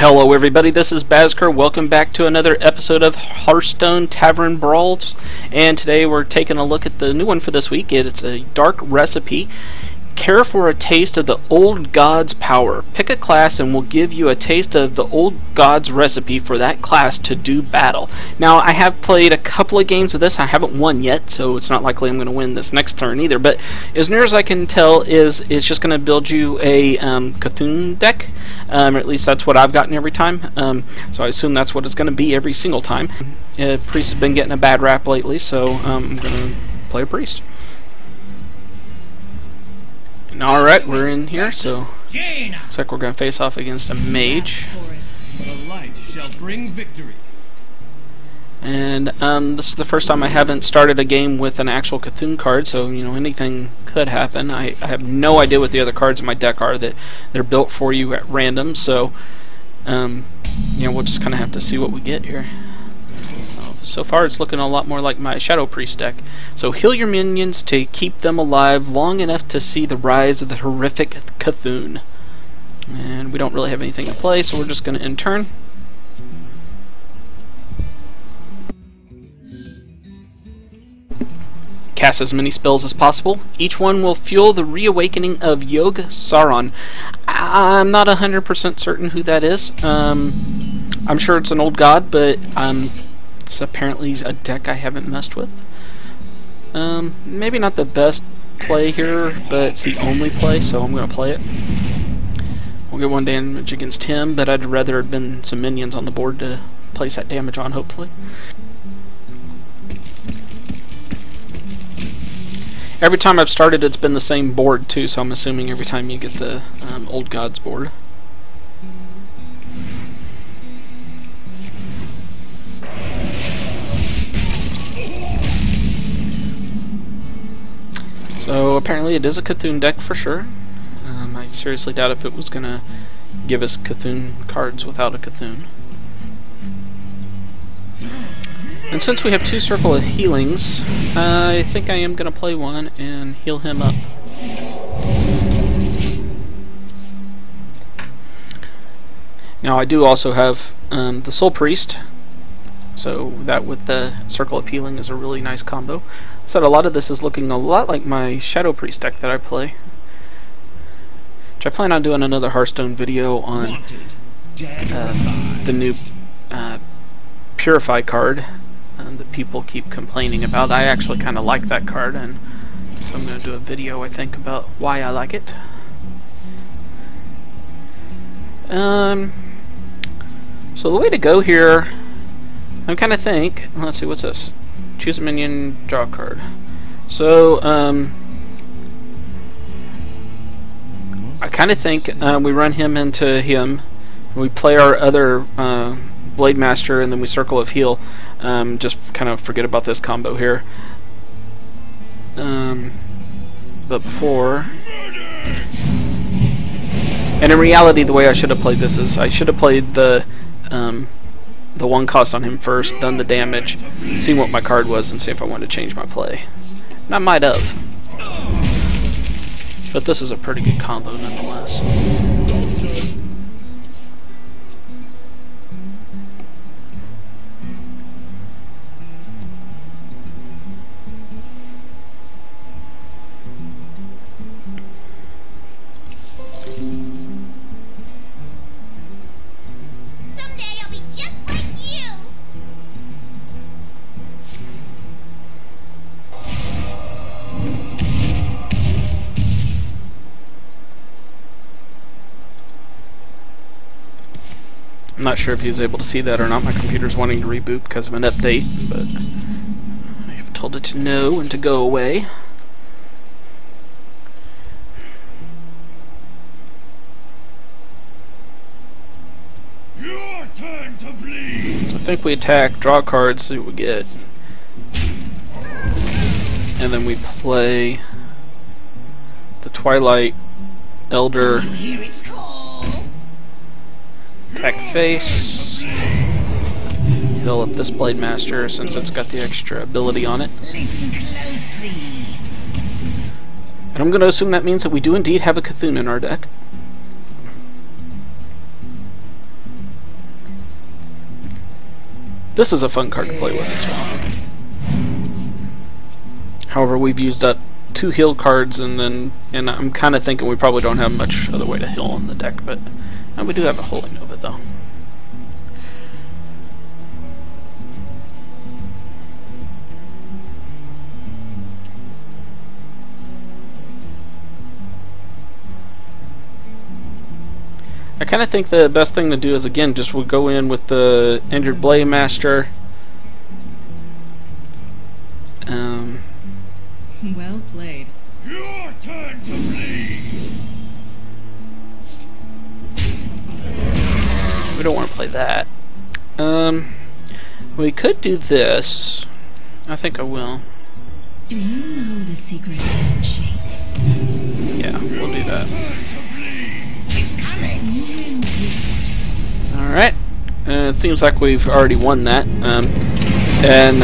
Hello everybody, this is Bazker. Welcome back to another episode of Hearthstone Tavern Brawls, and today we're taking a look at the new one for this week. It's a dark recipe. Care for a taste of the old god's power. Pick a class and we'll give you a taste of the old god's recipe for that class to do battle. Now, I have played a couple of games of this. I haven't won yet, so it's not likely I'm going to win this next turn either, but as near as I can tell is it's just going to build you a Cthulhu deck, or at least that's what I've gotten every time, so I assume that's what it's going to be every single time. Priest has been getting a bad rap lately, so I'm going to play a priest. Alright, we're in here, so looks like we're going to face off against a mage. The light shall bring victory. And this is the first time I haven't started a game with an actual Cthulhu card, so you know anything could happen. I have no idea what the other cards in my deck are. That they're built for you at random, so you know, we'll just kind of have to see what we get here. So far it's looking a lot more like my Shadow Priest deck. So heal your minions to keep them alive long enough to see the rise of the horrific Cthulhu. And we don't really have anything in play, so we're just going to end turn. Cast as many spells as possible. Each one will fuel the reawakening of Yogg-Saron. I'm not 100% certain who that is. I'm sure it's an old god, but it's apparently a deck I haven't messed with. Maybe not the best play here, but it's the only play, so I'm going to play it. We'll get one damage against him, but I'd rather have been some minions on the board to place that damage on, hopefully. Every time I've started, it's been the same board too, so I'm assuming every time you get the Old Gods board. So apparently it is a Cthulhu deck for sure. I seriously doubt if it was going to give us Cthulhu cards without a Cthulhu. And since we have two Circle of Healings, I think I am going to play one and heal him up. Now I do also have the Soul Priest, so that with the Circle of Healing is a really nice combo. So a lot of this is looking a lot like my Shadow Priest deck that I play, which I plan on doing another Hearthstone video on the new Purify card that people keep complaining about. I actually kind of like that card, and so I'm going to do a video I think about why I like it. So the way to go here, I kind of think, let's see, what's this? Choose a minion, draw a card. So, I kind of think we run him into him, we play our other Blade Master, and then we Circle of Heal. Just kind of forget about this combo here. But before... And in reality, the way I should have played this is I should have played the one cost on him first, done the damage, see what my card was, and see if I wanted to change my play. And I might have. But this is a pretty good combo nonetheless. I'm not sure if he was able to see that or not. My computer's wanting to reboot because of an update, but I have told it to no and to go away. Your turn to bleed. So I think we attack, draw cards, see what we get, and then we play the Twilight Elder. Attack face. Heal up this Blade Master since it's got the extra ability on it. Listen closely. And I'm going to assume that means that we do indeed have a Cthulhu in our deck. This is a fun card to play with as well. However, we've used up 2 heal cards, and I'm kind of thinking we probably don't have much other way to heal in the deck, but we do have a Holy Nova though. I kind of think the best thing to do is, again, just we'll go in with the Injured Blade Master. Well played. Your turn to bleed. We don't want to play that. We could do this. I think I will. Do you know the secret handshake? Yeah, we'll do that. It's coming. Alright. It seems like we've already won that. And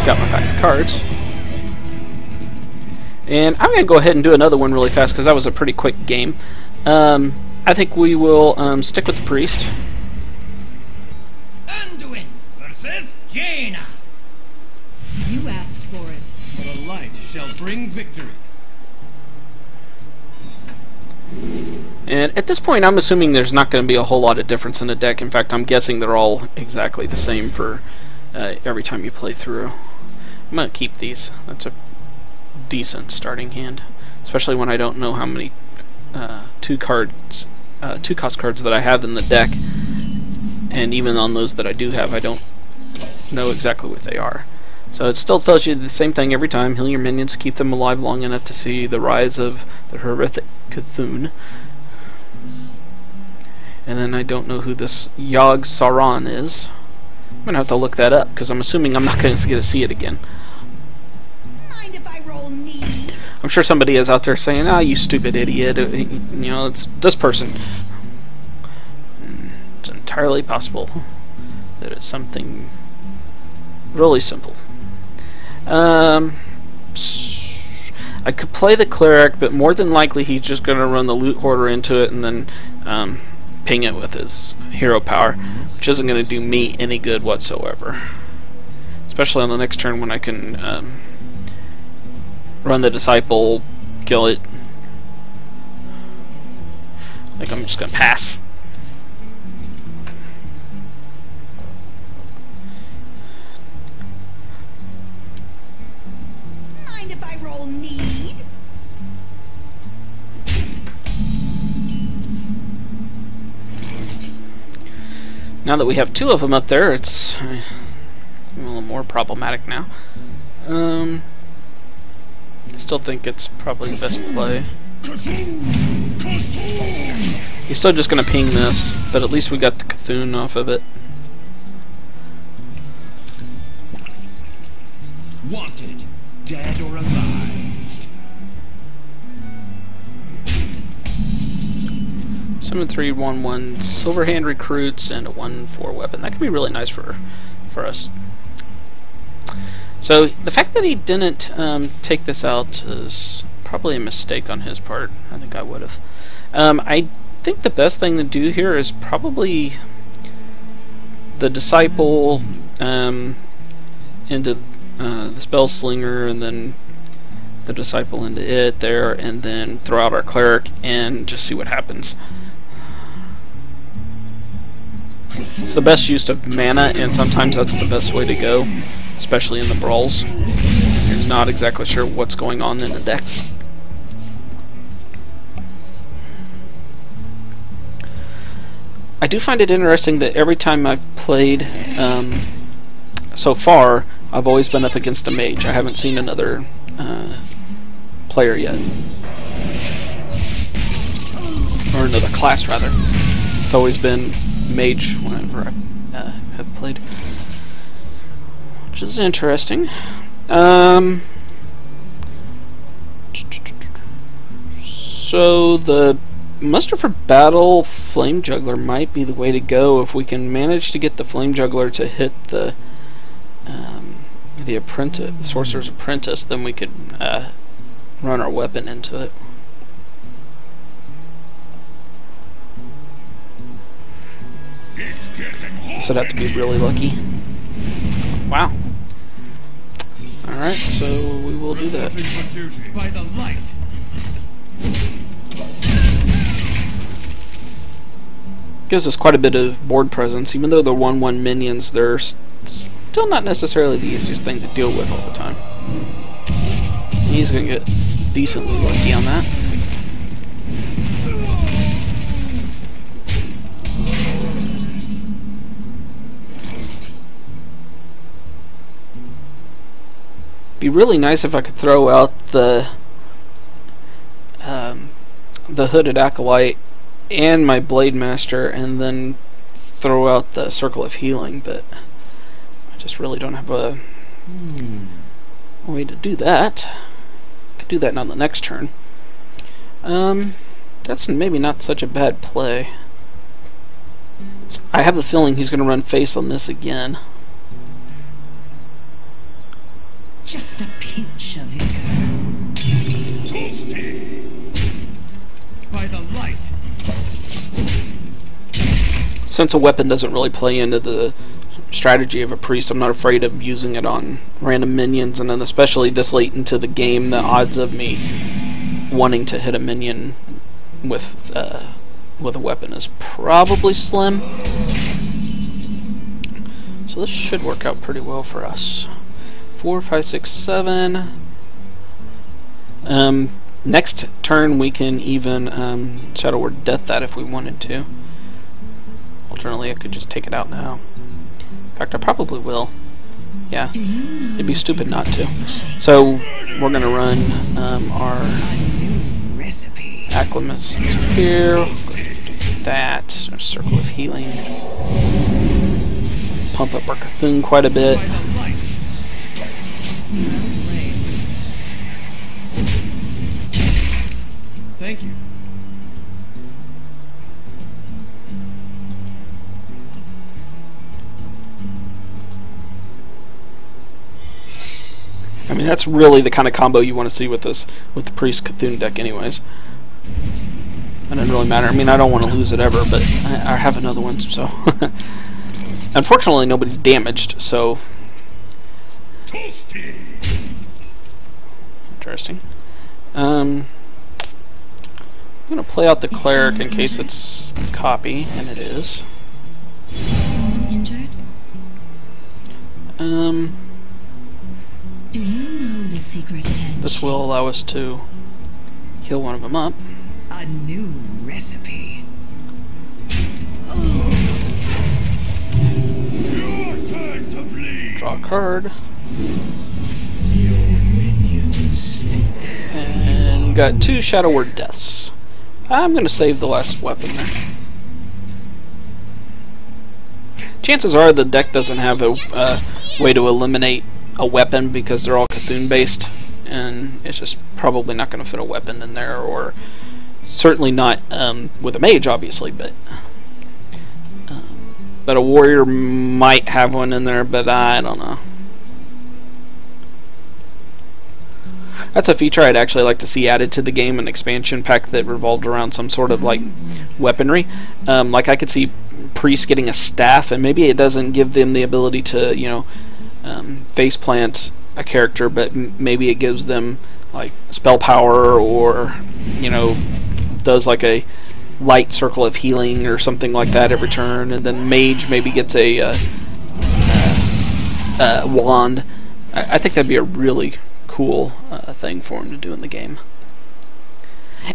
got my pack of cards. And I'm going to go ahead and do another one really fast because that was a pretty quick game. I think we will stick with the priest. Anduin versus Jaina. You asked for it. The light shall bring victory. And at this point, I'm assuming there's not going to be a whole lot of difference in the deck. In fact, I'm guessing they're all exactly the same for every time you play through. I'm going to keep these. That's a decent starting hand, especially when I don't know how many 2-cost cards that I have in the deck, and even on those that I do have, I don't know exactly what they are. So it still tells you the same thing every time: heal your minions, keep them alive long enough to see the rise of the horrific Cthulhu. And then I don't know who this Yogg-Saron is. I'm gonna have to look that up because I'm assuming I'm not going to get to see it again. Mind if I roll knee? I'm sure somebody is out there saying, "Ah, you stupid idiot." You know, it's this person. It's entirely possible that it's something really simple. I could play the cleric, but more than likely he's just going to run the loot hoarder into it and then ping it with his hero power, which isn't going to do me any good whatsoever. Especially on the next turn when I can run the disciple, kill it. I think I'm just going to pass. Mind if I roll need? Now that we have 2 of them up there, it's a little more problematic now. I still think it's probably the best play. He's still just going to ping this, but at least we got the Cthulhu off of it. Wanted, dead or alive. Summon 3 1/1 Silverhand recruits and a 1/4 weapon. That could be really nice for us. So the fact that he didn't take this out is probably a mistake on his part. I think I would have. I think the best thing to do here is probably the disciple into the spell slinger, and then the disciple into it there, and then throw out our cleric and just see what happens. It's the best use of mana, and sometimes that's the best way to go, especially in the brawls. You're not exactly sure what's going on in the decks. I do find it interesting that every time I've played so far, I've always been up against a mage. I haven't seen another player yet, or another class rather. It's always been mage whenever I have played, which is interesting. So the muster for battle flame juggler might be the way to go if we can manage to get the flame juggler to hit the apprentice, the sorcerer's apprentice. Then we could run our weapon into it. So I'd have to be really lucky. Wow. Alright, so we will do that. By the light. Gives us quite a bit of board presence. Even though they're 1/1 minions, they're still not necessarily the easiest thing to deal with all the time. He's going to get decently lucky on that. Be really nice if I could throw out the Hooded Acolyte and my Blade Master and then throw out the Circle of Healing, but I just really don't have a way to do that. I could do that on the next turn. That's maybe not such a bad play. I have a feeling he's going to run face on this again. Just a pinch of it. By the light. Since a weapon doesn't really play into the strategy of a priest, I'm not afraid of using it on random minions, and then especially this late into the game, the odds of me wanting to hit a minion with a weapon is probably slim. So this should work out pretty well for us. 4, 5, 6, 7. Next turn we can even Shadow Word Death that if we wanted to. Alternately, I could just take it out now. In fact, I probably will. Yeah, it'd be stupid not to. So we're gonna run our Acclimates here. That our Circle of Healing. Pump up our Cthulhu quite a bit. Thank you. I mean, that's really the kind of combo you want to see with this, with the Priest Cthulhu deck anyways. It doesn't really matter. I mean, I don't want to lose it ever, but I have another one, so... Unfortunately, nobody's damaged, so... Interesting. I'm going to play out the Cleric in case it's the copy, and it is. Someone injured? Do you know the secret hedge? This will allow us to heal one of them up. A new recipe. Your turn to bleed. Draw a card. Your minions think. And got 2 Shadow Word Deaths. I'm going to save the last weapon there. Chances are the deck doesn't have a way to eliminate a weapon because they're all Cthulhu based, and it's just probably not going to fit a weapon in there, or certainly not with a mage, obviously, but a warrior might have one in there, but I don't know. That's a feature I'd actually like to see added to the game, an expansion pack that revolved around some sort of like weaponry. Like I could see priests getting a staff, and maybe it doesn't give them the ability to, you know, face plant a character, but maybe it gives them like spell power, or, you know, does like a light Circle of Healing or something like that every turn, and then Mage maybe gets a wand. I think that'd be a really cool thing for him to do in the game.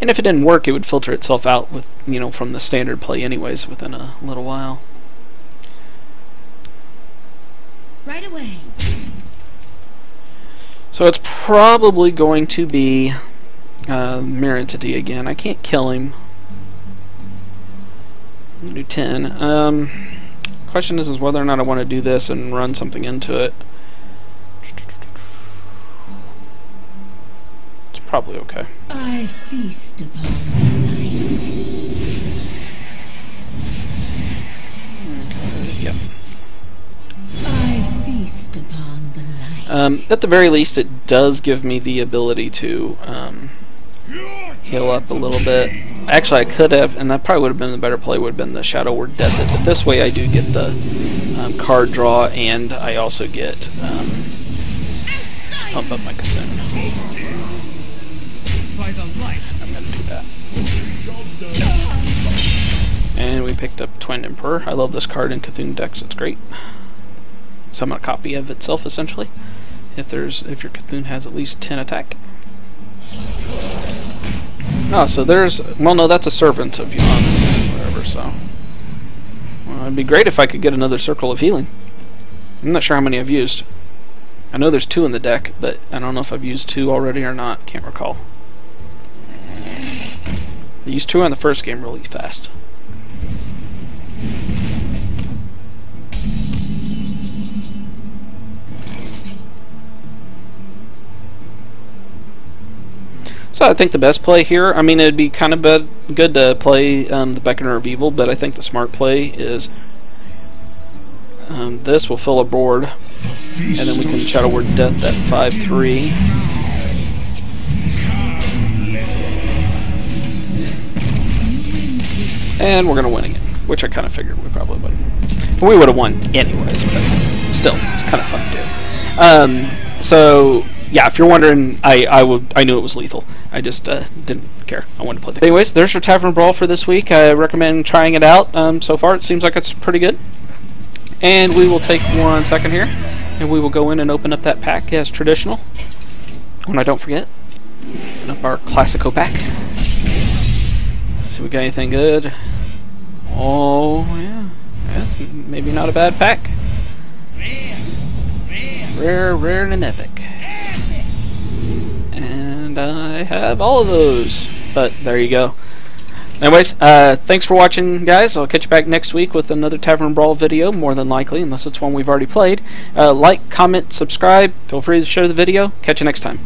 And if it didn't work, it would filter itself out with, you know, from the standard play anyways within a little while. Right away. So it's probably going to be Mirror Entity again. I can't kill him. I'm gonna do 10. Question is whether or not I want to do this and run something into it. It's probably okay. I feast upon the light. Okay, yeah. I feast upon the light. At the very least, it does give me the ability to heal up a little bit. Actually, I could have, and that probably would have been the better play, would have been the Shadow Word Death It. But this way I do get the card draw, and I also get to pump up my Cthulhu. By the light. I'm going to do that. And we picked up Twin Emperor. I love this card in Cthulhu decks, it's great. Summon a copy of itself, essentially. If your Cthulhu has at least 10 attack. Oh, so there's... Well, no, that's a Servant of Yogg, whatever, so... Well, it'd be great if I could get another Circle of Healing. I'm not sure how many I've used. I know there's 2 in the deck, but I don't know if I've used 2 already or not. Can't recall. I used 2 on the first game really fast. So I think the best play here, I mean, it'd be kind of good to play the Beckoner of Evil, but I think the smart play is this will fill a board, and then we can Shadow Word Death at 5/3. And we're going to win again, which I kind of figured we probably would. We would have won anyways, but still, it's kind of fun to do. So... yeah, if you're wondering, I knew it was lethal. I just didn't care. I wanted to play the game. Anyways, there's your Tavern Brawl for this week. I recommend trying it out. So far, it seems like it's pretty good. And we will take 1 second here, and we will go in and open up that pack as traditional. When I don't forget, open up our Classico pack. See if we got anything good. Oh, yeah. That's maybe not a bad pack. Rare, and an epic. And I have all of those. But there you go. Anyways, thanks for watching, guys. I'll catch you back next week with another Tavern Brawl video, more than likely, unless it's one we've already played. Like, comment, subscribe. Feel free to share the video. Catch you next time.